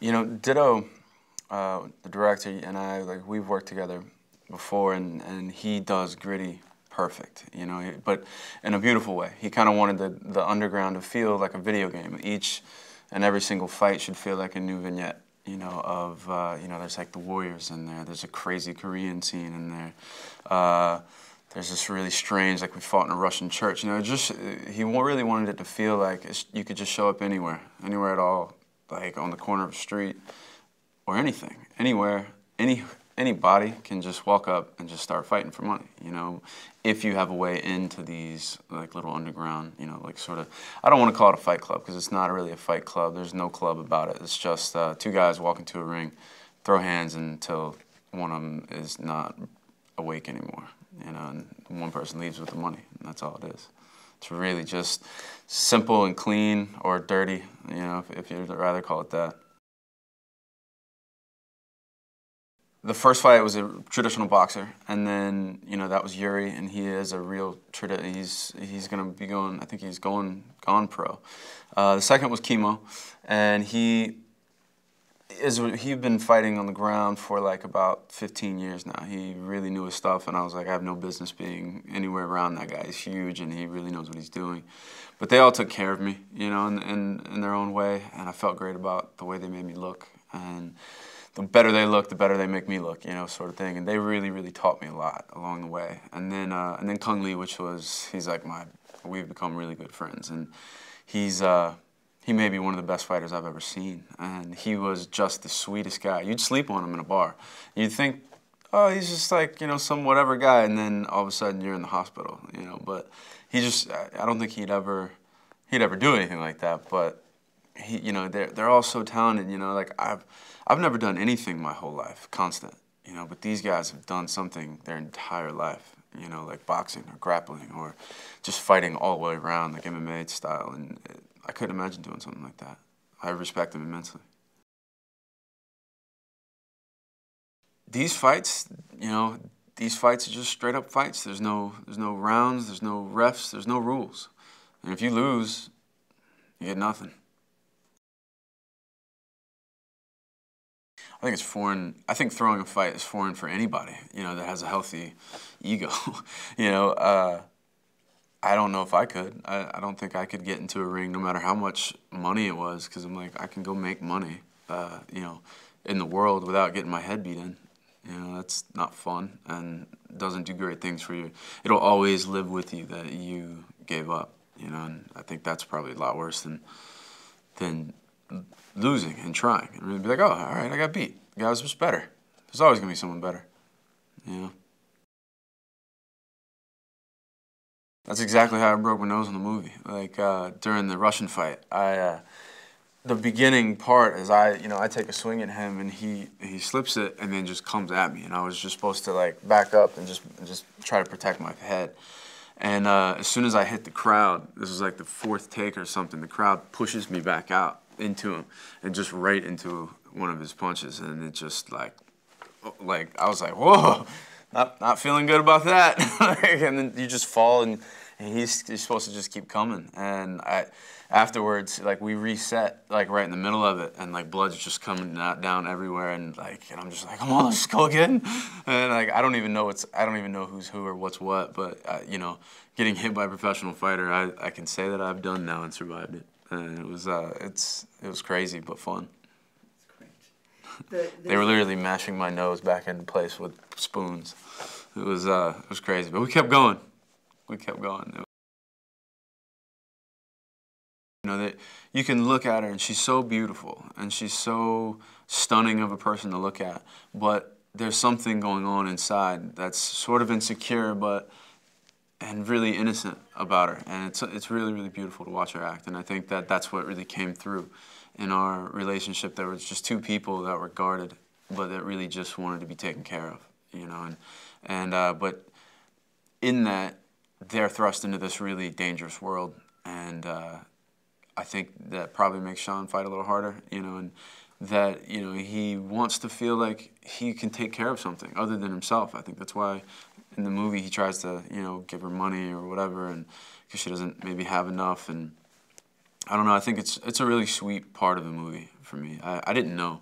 You know, Ditto, the director, and I, like, we've worked together before, and he does gritty perfect, you know, but in a beautiful way. He kind of wanted the underground to feel like a video game. Each and every single fight should feel like a new vignette, you know, of, you know, there's like the Warriors in there, there's a crazy Korean scene in there, there's this really strange, like we fought in a Russian church, you know, he really wanted it to feel like you could just show up anywhere at all, like on the corner of a street, or anything, anywhere, anybody can just walk up and just start fighting for money, you know, if you have a way into these like little underground, you know, like sort of, I don't want to call it a fight club because it's not really a fight club. There's no club about it. It's just two guys walk into a ring, throw hands until one of them is not awake anymore, you know, and one person leaves with the money, and that's all it is. It's really just simple and clean, or dirty, you know, if you'd rather call it that. The first fight was a traditional boxer, and then, you know, that was Yuri, and he is a real he's gonna be going, I think he's gone pro. The second was Chemo, and he'd been fighting on the ground for like about 15 years now. He really knew his stuff, and I was like, I have no business being anywhere around that guy. He's huge, and he really knows what he's doing. But they all took care of me, you know, in their own way, and I felt great about the way they made me look. And the better they look, the better they make me look, you know, sort of thing. And they really, really taught me a lot along the way. And then Kung Lee, he's like we've become really good friends. And he may be one of the best fighters I've ever seen. And he was just the sweetest guy. You'd sleep on him in a bar. You'd think, oh, he's just like, you know, some whatever guy. And then all of a sudden you're in the hospital, you know. But I don't think he'd ever do anything like that. But you know, they're all so talented, you know, like I've never done anything my whole life, constant, you know, but these guys have done something their entire life, you know, like boxing or grappling or just fighting all the way around, like MMA style, and I couldn't imagine doing something like that. I respect them immensely. These fights, you know, these fights are just straight up fights. There's no rounds, there's no refs, there's no rules. And if you lose, you get nothing. I think it's foreign. I think throwing a fight is foreign for anybody, you know, that has a healthy ego. You know, I don't know if I could. I don't think I could get into a ring no matter how much money it was, because I'm like, I can go make money, you know, in the world without getting my head beat in. You know, that's not fun and doesn't do great things for you. It'll always live with you that you gave up, you know, and I think that's probably a lot worse than losing and trying and really be like, oh, all right, I got beat. The guy was just better. There's always gonna be someone better, you know. That's exactly how I broke my nose in the movie. Like during the Russian fight, the beginning part is I take a swing at him and he slips it and then just comes at me, and I was just supposed to like back up and just try to protect my head. And as soon as I hit the crowd, this was like the fourth take or something, the crowd pushes me back out into him and just right into one of his punches, and it just like I was like, whoa, not feeling good about that. And then you just fall, and he's supposed to just keep coming. And afterwards, like we reset like right in the middle of it, and like blood's just coming down everywhere, and I'm just like, come on, let's go again. And like I don't even know who's who or what's what, but you know, getting hit by a professional fighter, I can say that I've done now and survived it. And it was crazy but fun. They were literally mashing my nose back into place with spoons. It was crazy, but we kept going. We kept going. You know, that you can look at her and she's so beautiful and she's so stunning of a person to look at, but there's something going on inside that's sort of insecure and really innocent about her, and it's really, really beautiful to watch her act. And I think that's what really came through in our relationship. There was just two people that were guarded, but that really just wanted to be taken care of, you know. But in that, they're thrust into this really dangerous world, and I think that probably makes Sean fight a little harder, you know, and that, you know, he wants to feel like he can take care of something other than himself. I think that's why in the movie he tries to, you know, give her money or whatever, and because she doesn't maybe have enough, and I don't know. I think it's a really sweet part of the movie for me. I didn't know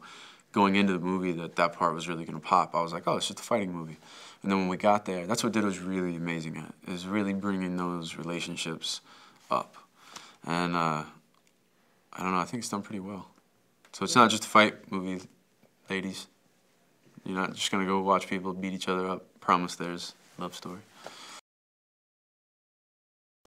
going into the movie that that part was really gonna pop. I was like, oh, it's just a fighting movie. And then when we got there, that's what Did was really amazing at, is really bringing those relationships up. And I don't know. I think it's done pretty well. So it's not just a fight movie, ladies. You're not just gonna go watch people beat each other up. Promise there's love story.